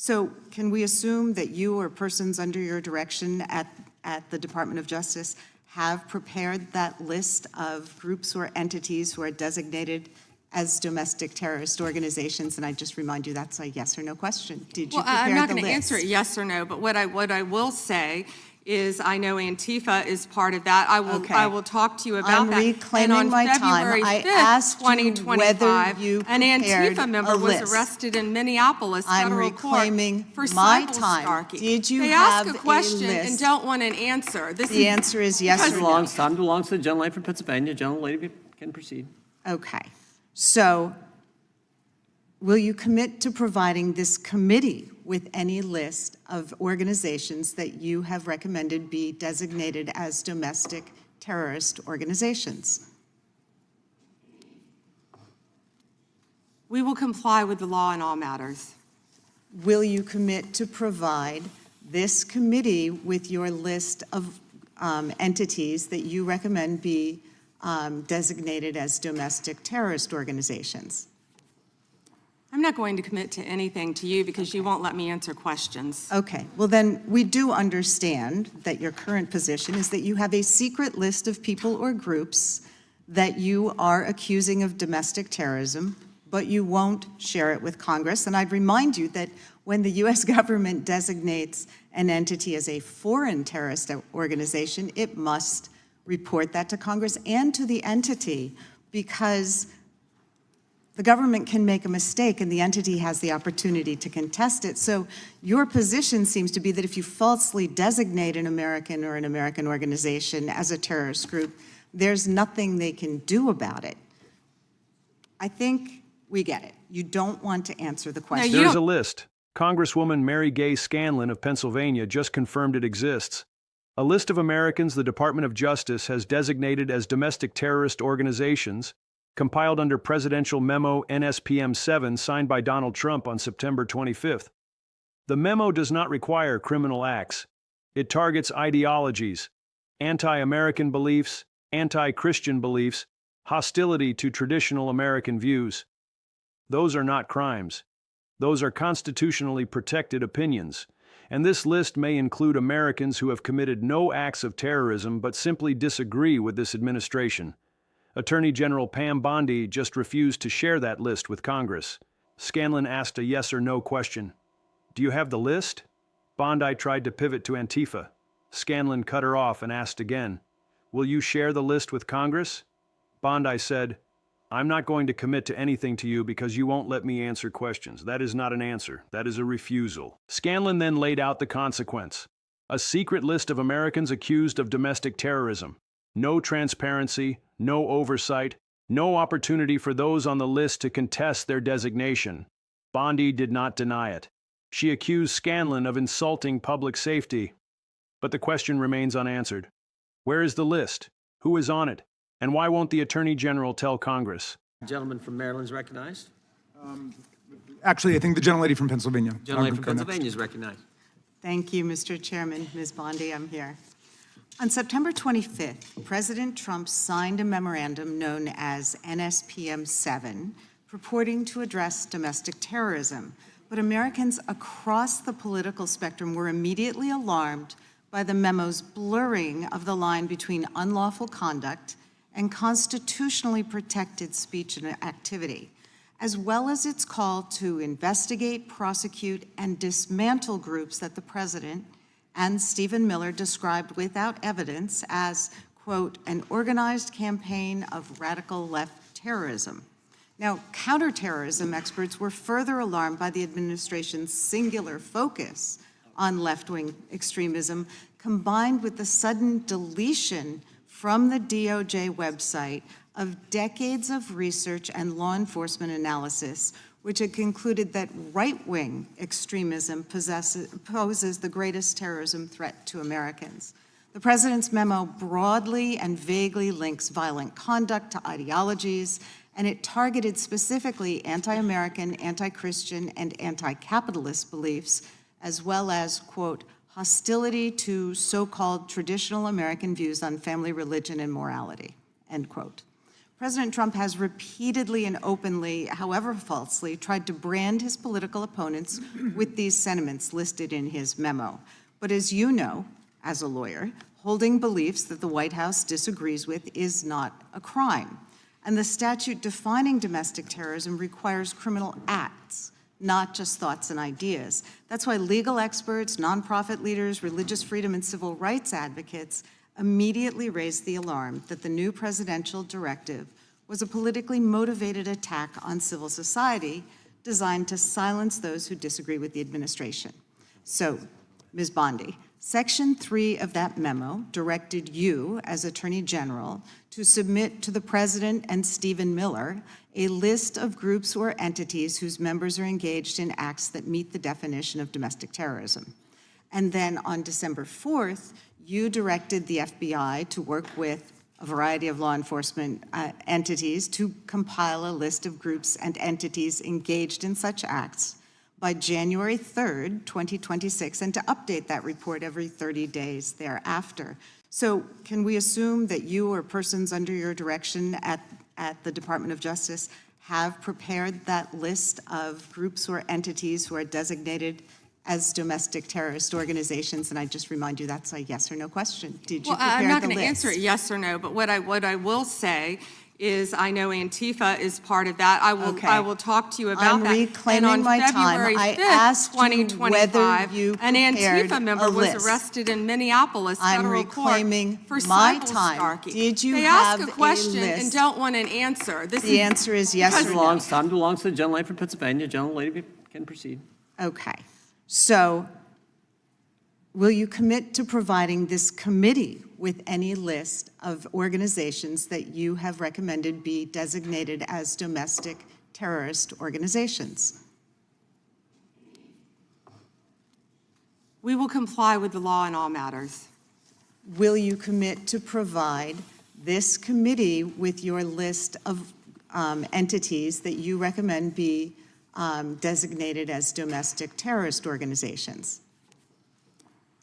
So can we assume that you or persons under your direction at the Department of Justice have prepared that list of groups or entities who are designated as domestic terrorist organizations? And I just remind you, that's a yes or no question. Did you prepare the list? I'm not going to answer it yes or no, but what I will say is I know Antifa is part of that. I will talk to you about that. I'm reclaiming my time. I asked you whether you an prepared Antifa member a was list. arrested in Minneapolis federal court for my cyber time. stalking. Did you they have ask a question list? and don't want an answer. The answer is yes or no. Time belongs to the gentlelady from Pennsylvania. Gentlelady can proceed. Okay. So will you commit to providing this committee with any list of organizations that you have recommended be designated as domestic terrorist organizations? We will comply with the law in all matters. Will you commit to provide this committee with your list of entities that you recommend be designated as domestic terrorist organizations? I'm not going to commit to anything to you because you won't let me answer questions. Okay, well then we do understand that your current position is that you have a secret list of people or groups that you are accusing of domestic terrorism, but you won't share it with Congress. And I'd remind you that when the US government designates an entity as a foreign terrorist organization, it must report that to Congress and to the entity, because the government can make a mistake and the entity has the opportunity to contest it. So your position seems to be that if you falsely designate an American or an American organization as a terrorist group, there's nothing they can do about it. I think we get it. You don't want to answer the question. There's a list. Congresswoman Mary Gay Scanlon of Pennsylvania just confirmed it exists. A list of Americans the Department of Justice has designated as domestic terrorist organizations, compiled under Presidential Memo NSPM-7 signed by Donald Trump on September 25th. The memo does not require criminal acts. It targets ideologies, anti-American beliefs, anti-Christian beliefs, hostility to traditional American views. Those are not crimes. Those are constitutionally protected opinions, and this list may include Americans who have committed no acts of terrorism but simply disagree with this administration. Attorney General Pam Bondi just refused to share that list with Congress. Scanlon asked a yes or no question. Do you have the list? Bondi tried to pivot to Antifa. Scanlon cut her off and asked again, will you share the list with Congress? Bondi said, I'm not going to commit to anything to you because you won't let me answer questions. That is not an answer. That is a refusal. Scanlon then laid out the consequence. A secret list of Americans accused of domestic terrorism. No transparency, no oversight, no opportunity for those on the list to contest their designation. Bondi did not deny it. She accused Scanlon of insulting public safety. But the question remains unanswered. Where is the list? Who is on it? And why won't the Attorney General tell Congress? The gentleman from Maryland is recognized. Actually, I think the gentlelady from Pennsylvania. The gentlelady from Pennsylvania is recognized. Thank you, Mr. Chairman. Ms. Bondi, I'm here. On September 25th, President Trump signed a memorandum known as NSPM-7, purporting to address domestic terrorism. But Americans across the political spectrum were immediately alarmed by the memo's blurring of the line between unlawful conduct and constitutionally protected speech and activity, as well as its call to investigate, prosecute, and dismantle groups that the president and Stephen Miller described without evidence as, quote, an organized campaign of radical left terrorism. Now, counterterrorism experts were further alarmed by the administration's singular focus on left-wing extremism, combined with the sudden deletion from the DOJ website of decades of research and law enforcement analysis, which had concluded that right-wing extremism poses the greatest terrorism threat to Americans. The president's memo broadly and vaguely links violent conduct to ideologies, and it targeted specifically anti-American, anti-Christian, and anti-capitalist beliefs, as well as, quote, hostility to so-called traditional American views on family, religion, and morality, end quote. President Trump has repeatedly and openly, however falsely, tried to brand his political opponents with these sentiments listed in his memo. But as you know, as a lawyer, holding beliefs that the White House disagrees with is not a crime. And the statute defining domestic terrorism requires criminal acts, not just thoughts and ideas. That's why legal experts, nonprofit leaders, religious freedom and civil rights advocates immediately raised the alarm that the new presidential directive was a politically motivated attack on civil society designed to silence those who disagree with the administration. So, Ms. Bondi, Section 3 of that memo directed you, as Attorney General, to submit to the President and Stephen Miller a list of groups or entities whose members are engaged in acts that meet the definition of domestic terrorism. And then on December 4th, you directed the FBI to work with a variety of law enforcement entities to compile a list of groups and entities engaged in such acts by January 3rd, 2026, and to update that report every 30 days thereafter. So can we assume that you or persons under your direction at the Department of Justice have prepared that list of groups or entities who are designated as domestic terrorist organizations? And I just remind you, that's a yes or no question. Did you prepare the list? I'm not going to answer it yes or no, but what I will say is I know Antifa is part of that. I will talk to you about that. I'm reclaiming my time. I asked you whether you an prepared Antifa member a was list. arrested in Minneapolis I'm federal court reclaiming for my cyber time. stalking. Did you they have ask a question list? and don't want an answer. The answer is yes or no. Time belongs to the gentlelady from Pennsylvania. Gentlelady can proceed. Okay. So will you commit to providing this committee with any list of organizations that you have recommended be designated as domestic terrorist organizations? We will comply with the law in all matters. Will you commit to provide this committee with your list of entities that you recommend be designated as domestic terrorist organizations?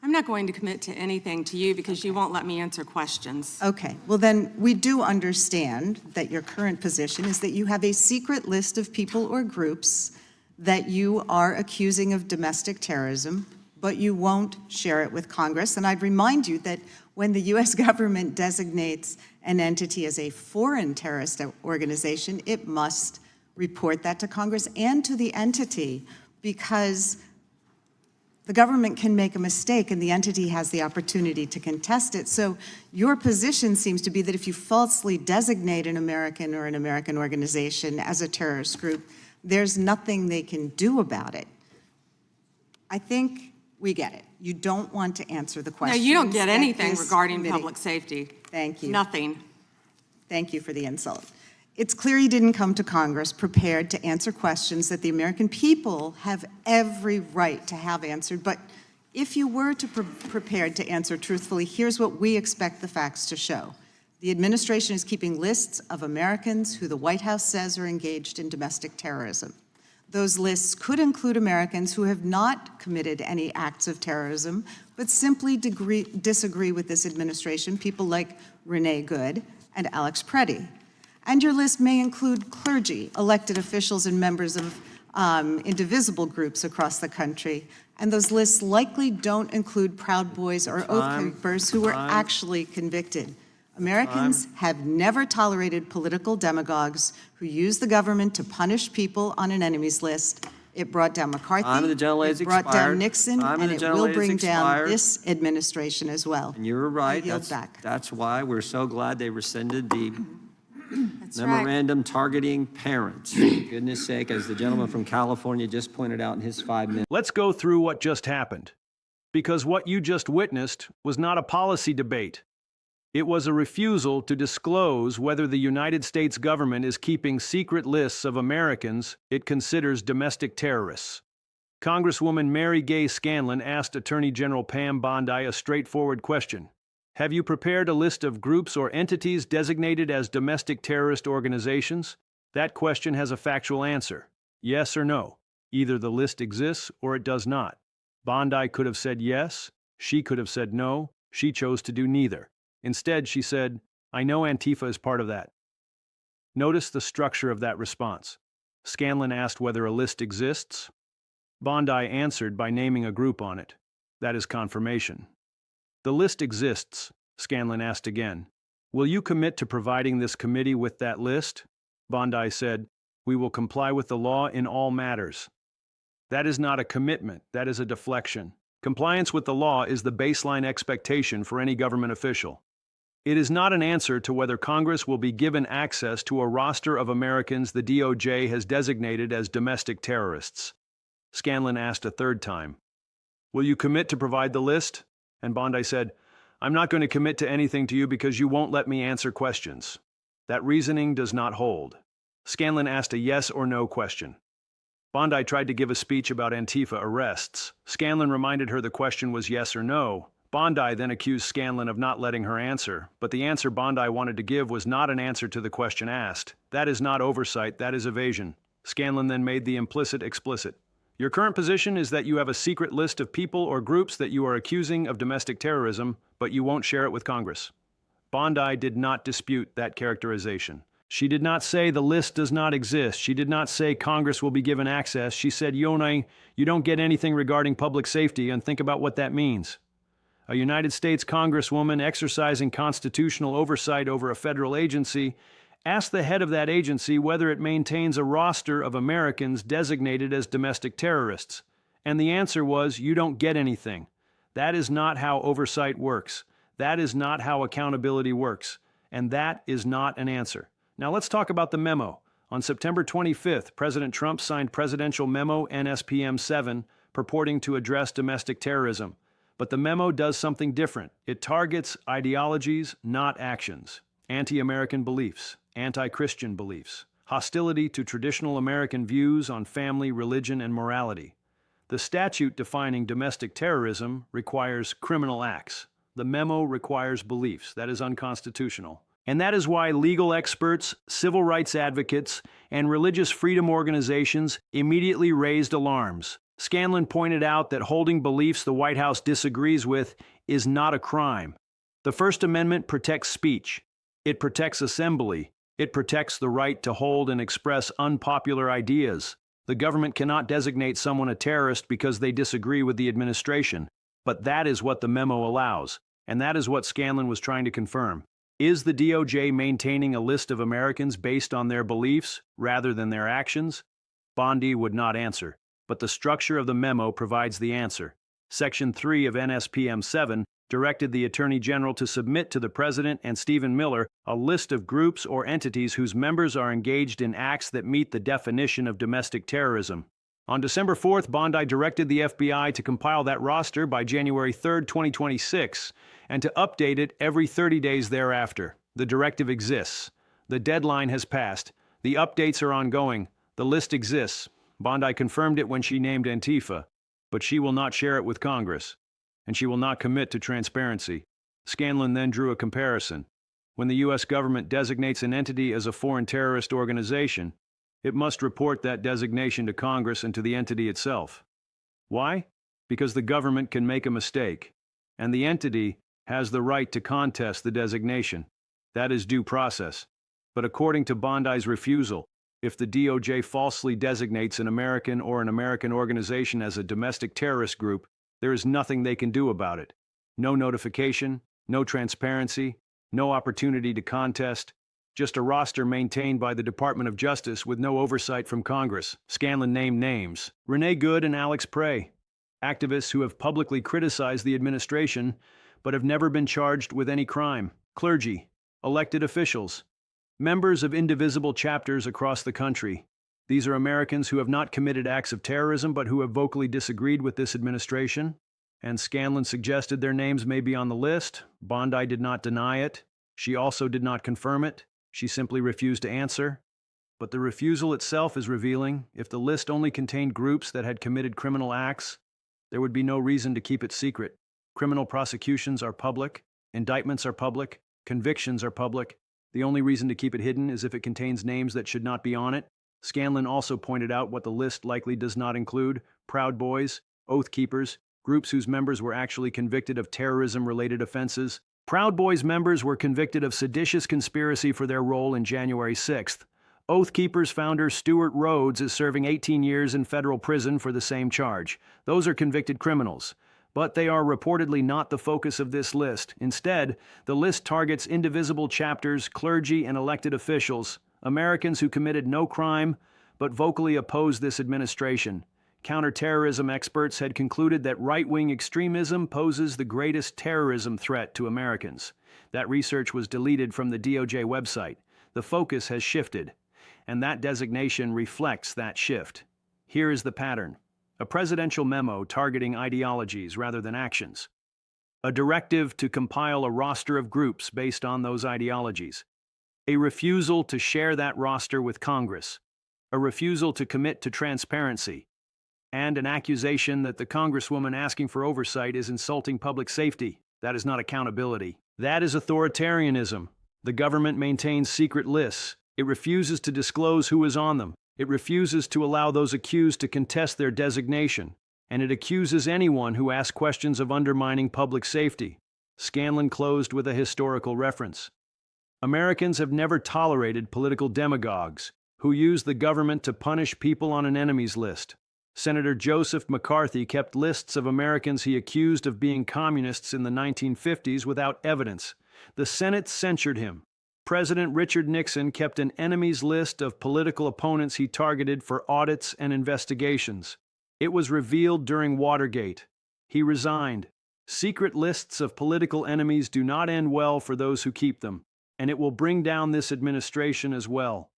I'm not going to commit to anything to you because you won't let me answer questions. Okay, well then, we do understand that your current position is that you have a secret list of people or groups that you are accusing of domestic terrorism, but you won't share it with Congress. And I'd remind you that when the U.S. government designates an entity as a foreign terrorist organization, it must report that to Congress and to the entity, because the government can make a mistake and the entity has the opportunity to contest it. So your position seems to be that if you falsely designate an American or an American organization as a terrorist group, there's nothing they can do about it. I think we get it. You don't want to answer the No, questions. you don't get that anything this regarding committee- public safety. Thank you. Nothing. Thank you for the insult. It's clear you didn't come to Congress prepared to answer questions that the American people have every right to have answered. But if you were to prepared to answer truthfully, here's what we expect the facts to show. The administration is keeping lists of Americans who the White House says are engaged in domestic terrorism. Those lists could include Americans who have not committed any acts of terrorism, but simply disagree with this administration, people like Renee Good and Alex Preddy. And your list may include clergy, elected officials, and members of indivisible groups across the country. And those lists likely don't include Proud Boys or Oath Keepers who were actually convicted. Americans have never tolerated political demagogues who use the government to punish people on an enemies list. It brought down McCarthy, it brought down Nixon, and it will bring down this administration as well. And you're right. I yield back. That's why we're so glad they rescinded the That's right. memorandum targeting parents. For goodness sake, as the gentleman from California just pointed out in his 5 minutes. Let's go through what just happened. Because what you just witnessed was not a policy debate. It was a refusal to disclose whether the United States government is keeping secret lists of Americans it considers domestic terrorists. Congresswoman Mary Gay Scanlon asked Attorney General Pam Bondi a straightforward question. Have you prepared a list of groups or entities designated as domestic terrorist organizations? That question has a factual answer. Yes or no. Either the list exists or it does not. Bondi could have said yes. She could have said no. She chose to do neither. Instead, she said, I know Antifa is part of that. Notice the structure of that response. Scanlon asked whether a list exists. Bondi answered by naming a group on it. That is confirmation. The list exists, Scanlon asked again. Will you commit to providing this committee with that list? Bondi said, we will comply with the law in all matters. That is not a commitment, that is a deflection. Compliance with the law is the baseline expectation for any government official. It is not an answer to whether Congress will be given access to a roster of Americans the DOJ has designated as domestic terrorists. Scanlon asked a third time. Will you commit to provide the list? And Bondi said, I'm not going to commit to anything to you because you won't let me answer questions. That reasoning does not hold. Scanlon asked a yes or no question. Bondi tried to give a speech about Antifa arrests. Scanlon reminded her the question was yes or no. Bondi then accused Scanlon of not letting her answer, but the answer Bondi wanted to give was not an answer to the question asked. That is not oversight, that is evasion. Scanlon then made the implicit explicit. Your current position is that you have a secret list of people or groups that you are accusing of domestic terrorism, but you won't share it with Congress. Bondi did not dispute that characterization. She did not say the list does not exist. She did not say Congress will be given access. She said, Yonai, you don't get anything regarding public safety, and think about what that means. A United States Congresswoman exercising constitutional oversight over a federal agency asked the head of that agency whether it maintains a roster of Americans designated as domestic terrorists. And the answer was, you don't get anything. That is not how oversight works. That is not how accountability works. And that is not an answer. Now let's talk about the memo. On September 25th, President Trump signed Presidential Memo NSPM 7 purporting to address domestic terrorism. But the memo does something different. It targets ideologies, not actions. Anti-American beliefs, anti-Christian beliefs, hostility to traditional American views on family, religion, and morality. The statute defining domestic terrorism requires criminal acts. The memo requires beliefs. That is unconstitutional. And that is why legal experts, civil rights advocates, and religious freedom organizations immediately raised alarms. Scanlon pointed out that holding beliefs the White House disagrees with is not a crime. The First Amendment protects speech. It protects assembly. It protects the right to hold and express unpopular ideas. The government cannot designate someone a terrorist because they disagree with the administration. But that is what the memo allows, and that is what Scanlon was trying to confirm. Is the DOJ maintaining a list of Americans based on their beliefs rather than their actions? Bondi would not answer, but the structure of the memo provides the answer. Section 3 of NSPM 7 directed the Attorney General to submit to the President and Stephen Miller a list of groups or entities whose members are engaged in acts that meet the definition of domestic terrorism. On December 4th, Bondi directed the FBI to compile that roster by January 3, 2026, and to update it every 30 days thereafter. The directive exists. The deadline has passed. The updates are ongoing. The list exists. Bondi confirmed it when she named Antifa, but she will not share it with Congress, and she will not commit to transparency. Scanlon then drew a comparison. When the U.S. government designates an entity as a foreign terrorist organization, it must report that designation to Congress and to the entity itself. Why? Because the government can make a mistake, and the entity has the right to contest the designation. That is due process. But according to Bondi's refusal, if the DOJ falsely designates an American or an American organization as a domestic terrorist group, there is nothing they can do about it. No notification, no transparency, no opportunity to contest, just a roster maintained by the Department of Justice with no oversight from Congress. Scanlon named names: Renee Good and Alex Prey, activists who have publicly criticized the administration but have never been charged with any crime. Clergy, elected officials, members of indivisible chapters across the country. These are Americans who have not committed acts of terrorism but who have vocally disagreed with this administration. And Scanlon suggested their names may be on the list. Bondi did not deny it. She also did not confirm it. She simply refused to answer. But the refusal itself is revealing. If the list only contained groups that had committed criminal acts, there would be no reason to keep it secret. Criminal prosecutions are public, indictments are public, convictions are public. The only reason to keep it hidden is if it contains names that should not be on it. Scanlon also pointed out what the list likely does not include: Proud Boys, Oath Keepers, groups whose members were actually convicted of terrorism-related offenses, Proud Boys members were convicted of seditious conspiracy for their role in January 6th. Oath Keepers founder Stuart Rhodes is serving 18 years in federal prison for the same charge. Those are convicted criminals. But they are reportedly not the focus of this list. Instead, the list targets indivisible chapters, clergy, and elected officials, Americans who committed no crime but vocally opposed this administration. Counterterrorism experts had concluded that right-wing extremism poses the greatest terrorism threat to Americans. That research was deleted from the DOJ website. The focus has shifted, and that designation reflects that shift. Here is the pattern: a presidential memo targeting ideologies rather than actions, a directive to compile a roster of groups based on those ideologies, a refusal to share that roster with Congress, a refusal to commit to transparency, and an accusation that the Congresswoman asking for oversight is insulting public safety. That is not accountability. That is authoritarianism. The government maintains secret lists. It refuses to disclose who is on them. It refuses to allow those accused to contest their designation. And it accuses anyone who asks questions of undermining public safety. Scanlon closed with a historical reference. Americans have never tolerated political demagogues who use the government to punish people on an enemies list. Senator Joseph McCarthy kept lists of Americans he accused of being communists in the 1950s without evidence. The Senate censured him. President Richard Nixon kept an enemies list of political opponents he targeted for audits and investigations. It was revealed during Watergate. He resigned. Secret lists of political enemies do not end well for those who keep them, and it will bring down this administration as well.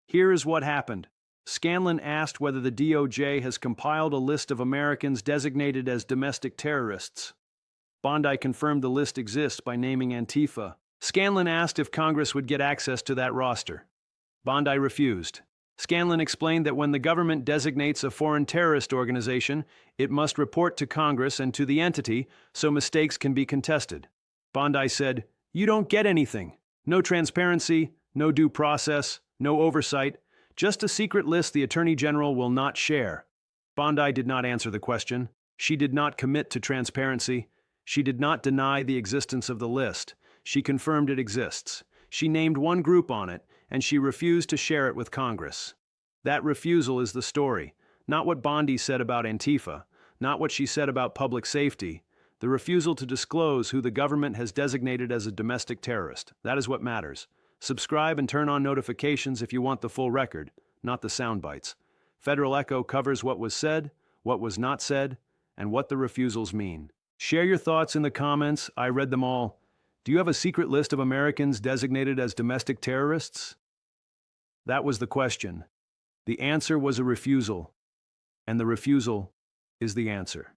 Here is what happened. Scanlon asked whether the DOJ has compiled a list of Americans designated as domestic terrorists. Bondi confirmed the list exists by naming Antifa. Scanlon asked if Congress would get access to that roster. Bondi refused. Scanlon explained that when the government designates a foreign terrorist organization, it must report to Congress and to the entity so mistakes can be contested. Bondi said, "You don't get anything. No transparency, no due process, no oversight. Just a secret list the Attorney General will not share." Bondi did not answer the question. She did not commit to transparency. She did not deny the existence of the list. She confirmed it exists. She named one group on it, and she refused to share it with Congress. That refusal is the story, not what Bondi said about Antifa, not what she said about public safety. The refusal to disclose who the government has designated as a domestic terrorist. That is what matters. Subscribe and turn on notifications if you want the full record, not the sound bites. Federal Echo covers what was said, what was not said, and what the refusals mean. Share your thoughts in the comments. I read them all. Do you have a secret list of Americans designated as domestic terrorists? That was the question. The answer was a refusal, and the refusal is the answer.